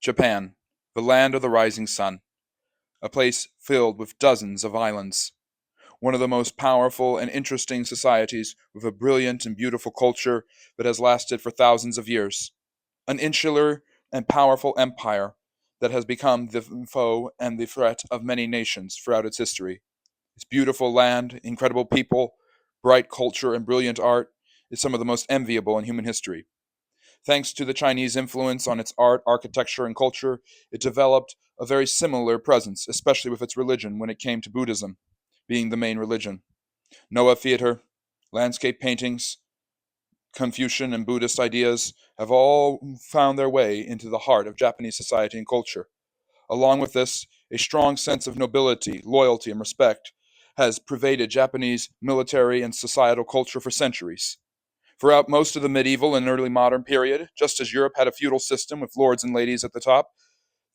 Japan, the land of the rising sun, a place filled with dozens of islands, one of the most powerful and interesting societies with a brilliant and beautiful culture that has lasted for thousands of years, an insular and powerful empire that has become the foe and the threat of many nations throughout its history. Its beautiful land, incredible people, bright culture, and brilliant art is some of the most enviable in human history. Thanks to the Chinese influence on its art, architecture, and culture, it developed a very similar presence, especially with its religion when it came to Buddhism being the main religion. Noah theater, landscape paintings, Confucian and Buddhist ideas have all found their way into the heart of Japanese society and culture. Along with this, a strong sense of nobility, loyalty, and respect has pervaded Japanese military and societal culture for centuries. Throughout most of the medieval and early modern period, just as Europe had a feudal system with lords and ladies at the top,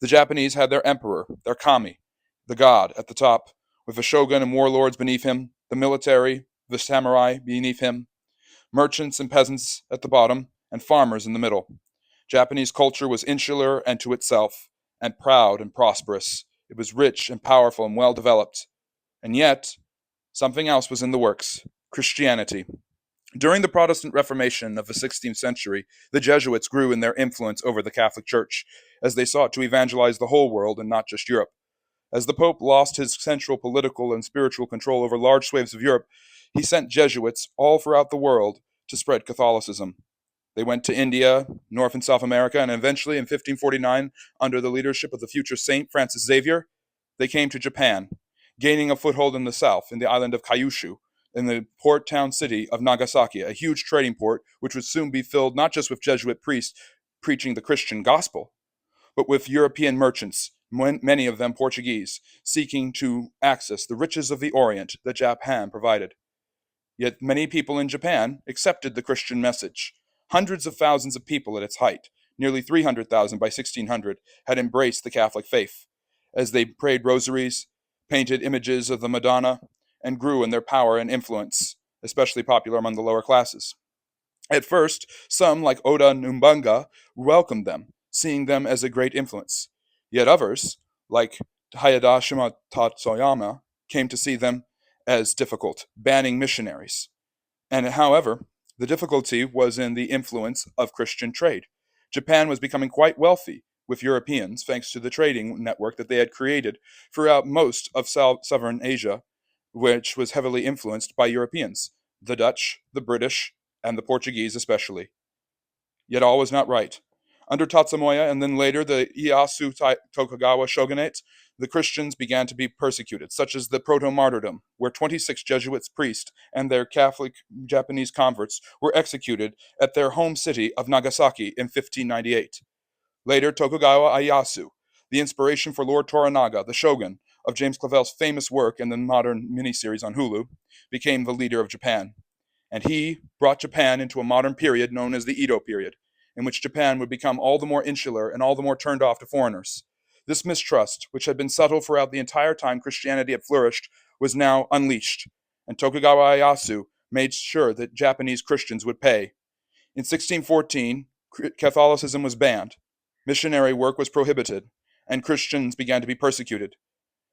the Japanese had their emperor, their kami, the god, at the top, with a shogun and warlords beneath him, the military, the samurai beneath him, merchants and peasants at the bottom, and farmers in the middle. Japanese culture was insular and to itself, and proud and prosperous. It was rich and powerful and well developed. And yet, something else was in the works: Christianity. During the Protestant Reformation of the 16th century, the Jesuits grew in their influence over the Catholic Church as they sought to evangelize the whole world and not just Europe. As the Pope lost his central political and spiritual control over large swathes of Europe, he sent Jesuits all throughout the world to spread Catholicism. They went to India, North and South America, and eventually in 1549, under the leadership of the future saint Francis Xavier, they came to Japan, gaining a foothold in the south, in the island of Kyushu, in the port town city of Nagasaki, a huge trading port which would soon be filled not just with Jesuit priests preaching the Christian gospel, but with European merchants, many of them Portuguese, seeking to access the riches of the Orient that Japan provided. Yet many people in Japan accepted the Christian message. Hundreds of thousands of people at its height, nearly 300,000 by 1600, had embraced the Catholic faith as they prayed rosaries, painted images of the Madonna, and grew in their power and influence, especially popular among the lower classes. At first, some, like Oda Nobunaga, welcomed them, seeing them as a great influence. Yet others, like Hayashima Tatsuyama, came to see them as difficult, banning missionaries. And however, the difficulty was in the influence of Christian trade. Japan was becoming quite wealthy with Europeans thanks to the trading network that they had created throughout most of southern Asia, which was heavily influenced by Europeans, the Dutch, the British, and the Portuguese especially. Yet all was not right. Under Tatsumoya and then later the Ieyasu Tokugawa shogunate, the Christians began to be persecuted, such as the proto-martyrdom, where 26 Jesuit priests and their Catholic Japanese converts were executed at their home city of Nagasaki in 1598. Later, Tokugawa Ieyasu, the inspiration for Lord Toranaga, the shogun of James Clavell's famous work in the modern miniseries on Hulu, became the leader of Japan. And he brought Japan into a modern period known as the Edo period, in which Japan would become all the more insular and all the more turned off to foreigners. This mistrust, which had been subtle throughout the entire time Christianity had flourished, was now unleashed, and Tokugawa Ieyasu made sure that Japanese Christians would pay. In 1614, Catholicism was banned, missionary work was prohibited, and Christians began to be persecuted.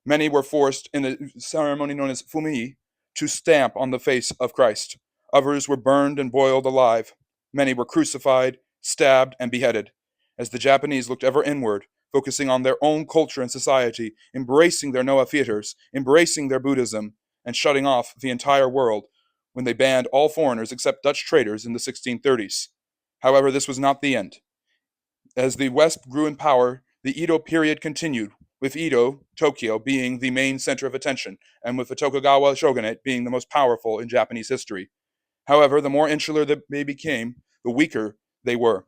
Many were forced in a ceremony known as fumi to stamp on the face of Christ. Others were burned and boiled alive. Many were crucified, stabbed, and beheaded. As the Japanese looked ever inward, focusing on their own culture and society, embracing their Noah theaters, embracing their Buddhism, and shutting off the entire world when they banned all foreigners except Dutch traders in the 1630s. However, this was not the end. As the West grew in power, the Edo period continued, with Edo, Tokyo, being the main center of attention, and with the Tokugawa shogunate being the most powerful in Japanese history. However, the more insular they became, the weaker they were.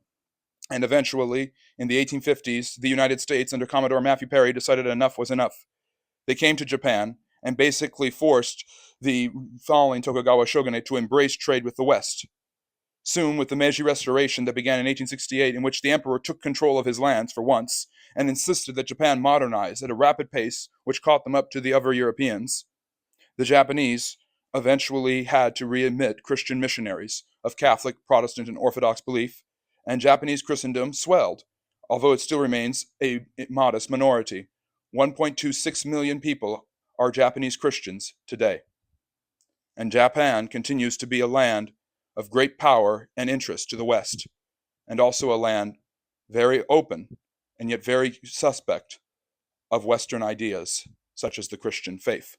And eventually, in the 1850s, the United States, under Commodore Matthew Perry, decided enough was enough. They came to Japan and basically forced the falling Tokugawa shogunate to embrace trade with the West. Soon, with the Meiji Restoration that began in 1868, in which the emperor took control of his lands for once and insisted that Japan modernize at a rapid pace which caught them up to the other Europeans, the Japanese eventually had to readmit Christian missionaries of Catholic, Protestant, and Orthodox belief, and Japanese Christendom swelled, although it still remains a modest minority. 1.26 million people are Japanese Christians today. And Japan continues to be a land of great power and interest to the West, and also a land very open and yet very suspect of Western ideas, such as the Christian faith.